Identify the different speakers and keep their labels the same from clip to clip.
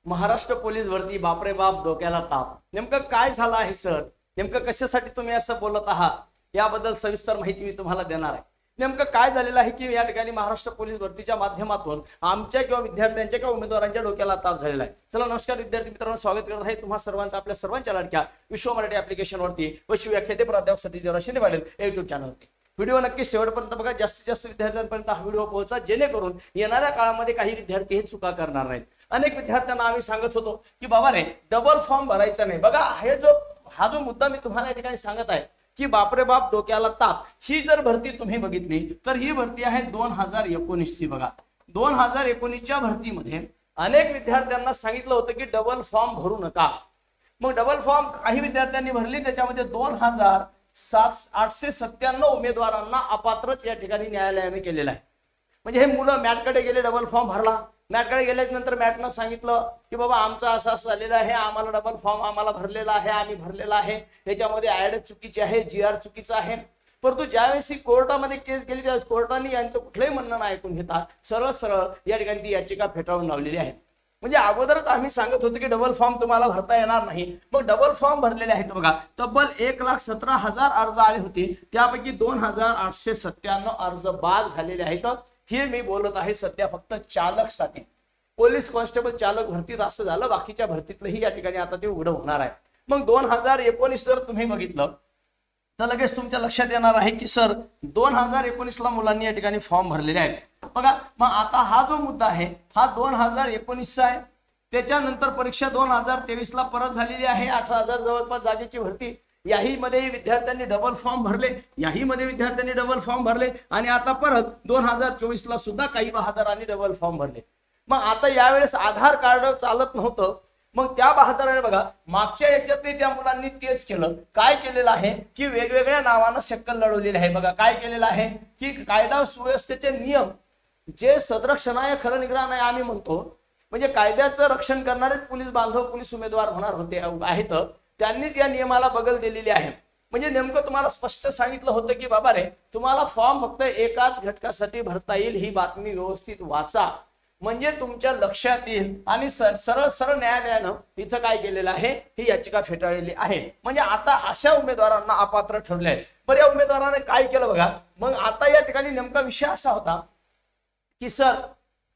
Speaker 1: Maharashtra police भरती बापरे बाप डोक्याला ताप। नेमकं काय झालं आहे सर? नेमकं कशासाठी तुम्ही असं बोलत आहात याबद्दल सविस्तर माहिती मी तुम्हाला देणार आहे। नेमकं काय झालेलं आहे की या ठिकाणी महाराष्ट्र पोलीस भरतीच्या माध्यमातून आमच्या किंवा विद्यार्थ्यांच्या किंवा उमेदवारांच्या डोक्याला ताप झालेला आहे। चला नमस्कार विद्यार्थी मित्रांनो, स्वागत करत आहे तुम्हा सर्वांचं आपल्या सर्वांच्या लाडक्या विश्व मराठी ऍप्लिकेशन वरती व शिवव्याख्याते प्राध्यापक सतीश देवराज शिंदे पाटील युट्यूब चॅनलवरती। व्हिडिओ नक्की शेवटपर्यंत बघा, जास्तीत जास्त विद्यार्थ्यांपर्यंत हा व्हिडिओ पोहोचा, जेणेकरून येणाऱ्या काळामध्ये काही विद्यार्थी हे चुका करणार नाहीत। अनेक विद्यार्थ्यांना आम्ही सांगत होतो की बाबा रे डबल फॉर्म भरायचा नाही। बघा हा जो मुद्दा मी तुम्हाला या ठिकाणी सांगत आहे की बापरे बाप डोक्याला ताप, ही जर भरती तुम्ही बघितली तर ही भरती आहे 2019 ची। बघा 2019च्या भरतीमध्ये अनेक विद्यार्थ्यांना सांगितलं होतं की डबल फॉर्म भरू नका। मग डबल फॉर्म काही विद्यार्थ्यांनी भरली, त्याच्यामध्ये 2897 उमेदवारांना अपात्रच या ठिकाणी न्यायालयाने केलेला आहे। म्हणजे हे मुलं मॅटकडे गेले, डबल फॉर्म भरला, मॅटकडे गेल्याच्या नंतर मॅटनं सांगितलं की बाबा आमचा असं झालेलं आहे, आम्हाला डबल फॉर्म आम्हाला भरलेला आहे, आम्ही भरलेला आहे, त्याच्यामध्ये ऍड चुकीची आहे, GR चुकीचा आहे। परंतु ज्यावेळेस कोर्टामध्ये केस गेली त्यावेळेस कोर्टाने यांचं कुठलंही म्हणणं नाही ऐकून घेता सरळ सरळ या ठिकाणी ती याचिका फेटाळून लावलेली आहे। म्हणजे अगोदरच आम्ही सांगत होतो की डबल फॉर्म तुम्हाला भरता येणार नाही, मग डबल फॉर्म भरलेले आहेत। बघा तब्बल 1,17,000 अर्ज आले होते, त्यापैकी 2,897 अर्ज बाद झालेले आहेत। हे मी बोलत आहे सध्या फक्त चालकसाठी, पोलीस कॉन्स्टेबल चालक भरतीत असं झालं, बाकीच्या भरतीतलंही या ठिकाणी आता ते उघड होणार आहे। मग 2019 जर तुम्ही बघितलं तर लगेच तुमच्या लक्षात येणार आहे की सर 2019 ला मुलांनी या ठिकाणी फॉर्म भरलेले आहेत। बघा मग आता हा जो मुद्दा आहे हा 2019 चा आहे, त्याच्यानंतर परीक्षा 2023 ला परत झालेली आहे, 18,000 जवळपास जागेची भरती। याही मध्ये विद्यार्थ्यांनी डबल फॉर्म भरले, याही मध्ये विद्यार्थ्यांनी डबल फॉर्म भरले, आणि आता परत 2024 ला सुद्धा काही बहादरांनी डबल फॉर्म भरले। मग आता यावेळेस आधार कार्ड चालत नव्हतं, मग त्या बहादराने बघा मागच्या याच्यातही त्या मुलांनी तेच केलं। काय केलेलं आहे की वेगवेगळ्या नावानं शक्कल लढवलेली आहे। बघा काय केलेलं आहे की कायदा सुव्यवस्थेचे नियम जे सदरक्षणाय खरं निग्रह नाही आम्ही म्हणतो, म्हणजे कायद्याचं रक्षण करणारे पोलीस बांधव पोलीस उमेदवार होणार होते आहेत, त्यांनीच या नियमाला बगल दिलेली आहे। म्हणजे नेमकं तुम्हाला स्पष्ट सांगितलं होतं की बाबा रे तुम्हाला फॉर्म फक्त एकाच घटकासाठी भरता येईल, ही बातमी व्यवस्थित वाचा म्हणजे तुमच्या लक्षात येईल। आणि सरळ सरळ न्यायालयानं इथं काय केलेलं आहे, ही याचिका फेटाळलेली आहे। म्हणजे आता अशा उमेदवारांना अपात्र ठरले आहे। पण या उमेदवाराने काय केलं बघा, मग आता या ठिकाणी नेमका विषय असा होता की सर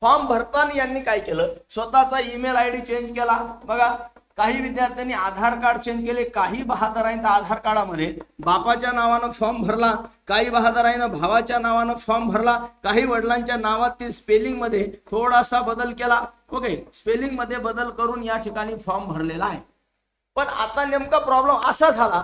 Speaker 1: फॉर्म भरताना यांनी काय केलं, स्वतःचा ईमेल ID चेंज केला। बघा काही विद्यार्थ्यांनी आधार कार्ड चेंज केले, काही बहादरांनी आधार कार्डामध्ये बापाच्या नावानं फॉर्म भरला, काही बहादरांनी भावाच्या नावानं फॉर्म भरला, काही वडिलांच्या नावातील स्पेलिंग मध्ये थोडासा बदल केला। ओके, स्पेलिंग मध्ये बदल करून या ठिकाणी फॉर्म भरलेला आहे। पण आता नेमका प्रॉब्लेम असा झाला,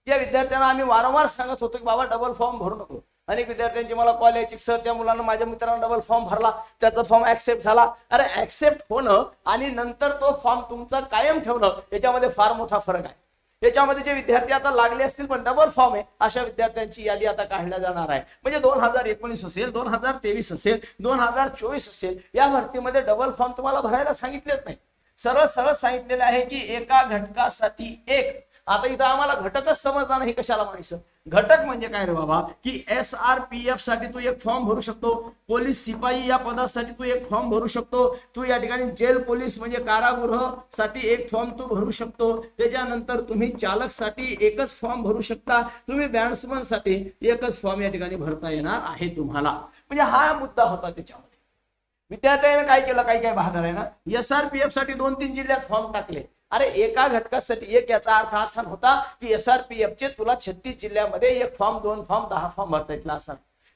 Speaker 1: या विद्यार्थ्यांना आम्ही वारंवार सांगत होतो की बाबा डबल फॉर्म भरू नको। अनेक विद्यार्थ्यांची मला कॉल यायची, सर त्या मुलांना माझ्या मित्रांना डबल फॉर्म भरला, त्याचा फॉर्म ऍक्सेप्ट झाला। अरे ऍक्सेप्ट होणं आणि नंतर तो फॉर्म तुमचा कायम ठेवणं याच्यामध्ये फार मोठा फरक आहे। याच्यामध्ये जे विद्यार्थी आता लागले असतील पण डबल फॉर्म आहे अशा विद्यार्थ्यांची यादी आता काढल्या जाणार आहे। म्हणजे 2019 असेल, 2023 असेल, 2024 असेल, या भरतीमध्ये डबल फॉर्म तुम्हाला भरायला सांगितलेच नाही, सरळ सरळ सांगितलेले आहे की एका घटकासाठी एक। आता इथं आम्हाला घटकच समजला नाही, कशाला म्हणायचं घटक म्हणजे काय रे बाबा, की SRPF साठी तू एक फॉर्म भरू शकतो, पोलीस शिपाई या पदासाठी तू एक फॉर्म भरू शकतो, तू या ठिकाणी जेल पोलीस म्हणजे कारागृह साठी एक फॉर्म तू भरू शकतो, त्याच्यानंतर तुम्ही चालक साठी एकच फॉर्म भरू शकता, तुम्ही बॅट्समन साठी एकच फॉर्म या ठिकाणी भरता येणार आहे तुम्हाला। म्हणजे हा मुद्दा होता। त्याच्यामध्ये विद्यार्थ्यांनी काय केलं, काही बहादर आहे ना SRPF साठी 2-3 जिल्ह्यात फॉर्म टाकले। अरे एका घटकासाठी एक, याचा अर्थ असा होता की SRPF चे तुला 36 जिल्ह्यामध्ये एक फॉर्म, 2 फॉर्म, 10 फॉर्म भरता येतला असा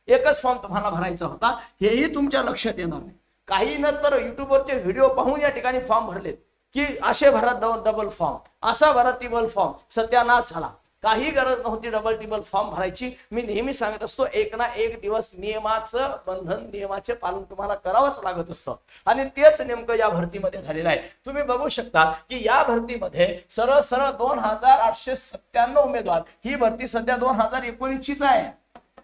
Speaker 1: एकच फॉर्म तुम्हाला भरायचा होता, हेही तुमच्या लक्षात येणार नाही। काही नंतर युट्यूबवरचे व्हिडिओ पाहून या ठिकाणी फॉर्म भरलेत की असे भरा डबल फॉर्म, असा भरा ट्रिपल फॉर्म, सत्यानाश झाला। काही गरज नव्हती डबल टिबल फॉर्म भरायची। मी नेहमी सांगत असतो एक ना एक दिवस नियमाचं बंधन, नियमाचे पालन तुम्हाला करावंच लागत असतं, आणि तेच नेमकं या भरतीमध्ये झालेलं आहे। तुम्ही बघू शकता की या भरतीमध्ये सरळ सरळ 2,897 उमेदवार, ही भरती सध्या 2019 चीच आहे।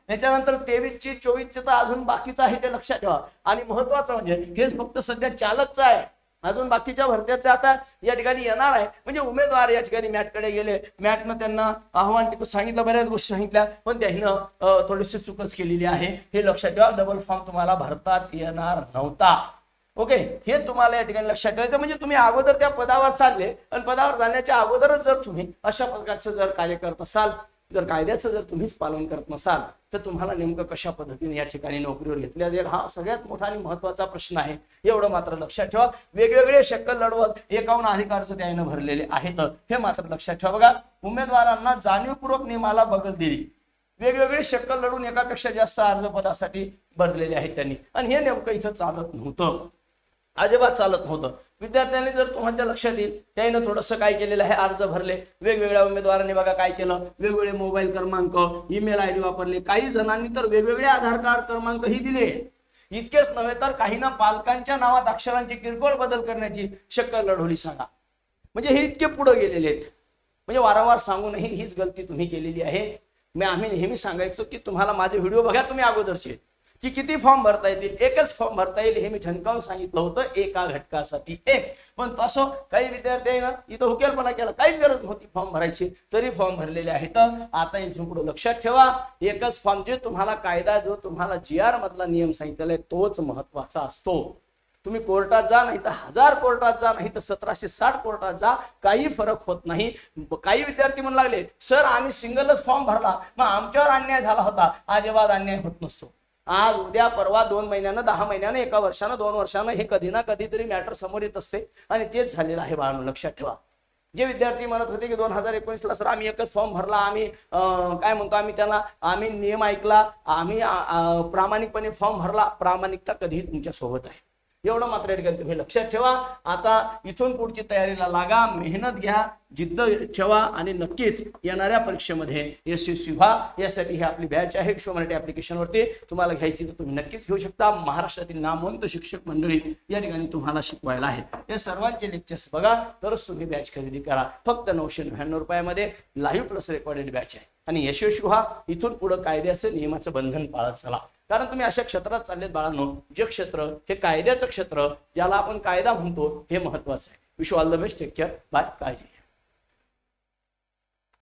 Speaker 1: त्याच्यानंतर 23 ची, 24 ची तर अजून बाकीचं आहे, ते लक्षात ठेवा। आणि महत्वाचं म्हणजे हेच फक्त सध्या चालकचं आहे, अजून बाकीच्या भरत्याचे आता या ठिकाणी येणार आहे। म्हणजे उमेदवार या ठिकाणी मॅटकडे गेले, मॅटनं त्यांना आव्हान टिकून सांगितलं, बऱ्याच गोष्टी सांगितल्या, पण त्यानं थोडीशी चुकच केलेली आहे, हे लक्षात ठेवा। डबल फॉर्म तुम्हाला भरताच येणार नव्हता। ओके, हे तुम्हाला या ठिकाणी लक्षात ठेवायचं. म्हणजे तुम्ही अगोदर त्या पदावर चालले आणि पदावर जाण्याच्या अगोदरच जर तुम्ही अशा प्रकारचं जर कार्य करत असाल, जर कायद्याचं जर तुम्हीच पालन करत नसाल, तर तुम्हाला नेमकं कशा पद्धतीने या ठिकाणी नोकरीवर घेतल्या जाईल हा सगळ्यात मोठा आणि महत्वाचा प्रश्न आहे. एवढं मात्र लक्षात ठेवा. वेगवेगळे शक्कल लढवत 51 अधिकार त्याने भरलेले आहेत, हे मात्र लक्षात ठेवा. बघा, उमेदवारांना जाणीवपूर्वक नियमाला बगल दिली. वेगवेगळे शक्कल लढून एकापेक्षा जास्त अर्ज पदासाठी भरलेले आहेत त्यांनी, आणि हे नेमकं इथं चालत नव्हतं, अजिबात चालत नव्हतं. विद्यार्थ्यांनी जर तुमच्या लक्षात येईल त्याने थोडंसं काय केलेलं आहे, अर्ज भरले. वेगवेगळ्या उमेदवारांनी बघा काय केलं, वेगवेगळे मोबाईल क्रमांक, ईमेल आयडी वापरले. काही जणांनी तर वेगवेगळे आधार कार्ड क्रमांकही दिले. इतकेच नव्हे तर काहींना पालकांच्या नावात अक्षरांची किरकोळ बदल करण्याची शक्कल लढवली. सांगा, म्हणजे हे इतके पुढे गेलेले आहेत. म्हणजे वारंवार सांगूनही हीच गलती तुम्ही केलेली आहे. आम्ही नेहमी सांगायचो की तुम्हाला माझे व्हिडिओ बघा तुम्ही अगोदरचे, की किती फॉर्म भरता येतील, एकच फॉर्म भरता येईल हे मी ठणकावून सांगितलं होतं, एका घटकासाठी एक. पण तसं काही विद्यार्थ्यांना इथं हुकेलपणा केला, काहीच गरज नव्हती फॉर्म भरायची, तरी फॉर्म भरलेले आहेत. आता इथून पुढे लक्षात ठेवा, एकच फॉर्म, जे तुम्हाला कायदा जो तुम्हाला GR मधला नियम सांगितलेला आहे तोच महत्वाचा असतो. तुम्ही कोर्टात जा, नाही तर 1000 कोर्टात जा, नाही तर 1760 कोर्टात जा, काही फरक होत नाही. काही विद्यार्थी म्हणू लागले, सर आम्ही सिंगलच फॉर्म भरला, मग आमच्यावर अन्याय झाला होता. अजिबात अन्याय होत नसतो. आज उद्या परवा 2 महिन्यानं, 10 महिन्यानं, 1 वर्षानं, 2 वर्षानं हे कधी ना कधीतरी मॅटर समोर येत असते, आणि तेच झालेलं आहे बाळांनो, लक्षात ठेवा. जे विद्यार्थी म्हणत होते की 2019ला सर आम्ही एकच फॉर्म भरला, आम्ही काय म्हणतो, आम्ही नियम ऐकला, आम्ही प्रामाणिकपणे फॉर्म भरला, प्रामाणिकता कधीही तुमच्या सोबत आहे, एवढं मात्र या ठिकाणी तुम्ही लक्षात ठेवा. आता इथून पुढची तयारीला लागा, मेहनत घ्या, जिद्द ठेवा, आणि नक्कीच येणाऱ्या परीक्षेमध्ये यशस्वी व्हा. यासाठी ही आपली बॅच आहे शो मराठी ऍप्लिकेशनवरती. तुम्हाला घ्यायची तर तुम्ही नक्कीच घेऊ शकता. महाराष्ट्रातील नामवंत शिक्षक मंडळी या ठिकाणी तुम्हाला शिकवायला आहे. या सर्वांचे लेक्चर्स बघा, तरच तुम्ही बॅच खरेदी करा. फक्त 999 रुपयामध्ये लाईव्ह प्लस रेकॉर्डेड बॅच आहे. आणि यशस्वी व्हा. इथून पुढे कायद्याचं नियमाचं बंधन पाळत चला, कारण तुम्ही अशा क्षेत्रात चाललेत बाळांनो, जे क्षेत्र हे कायद्याचं क्षेत्र, ज्याला आपण कायदा म्हणतो, हे महत्वाचं आहे. Wish all the best, take care, bye, काळजी.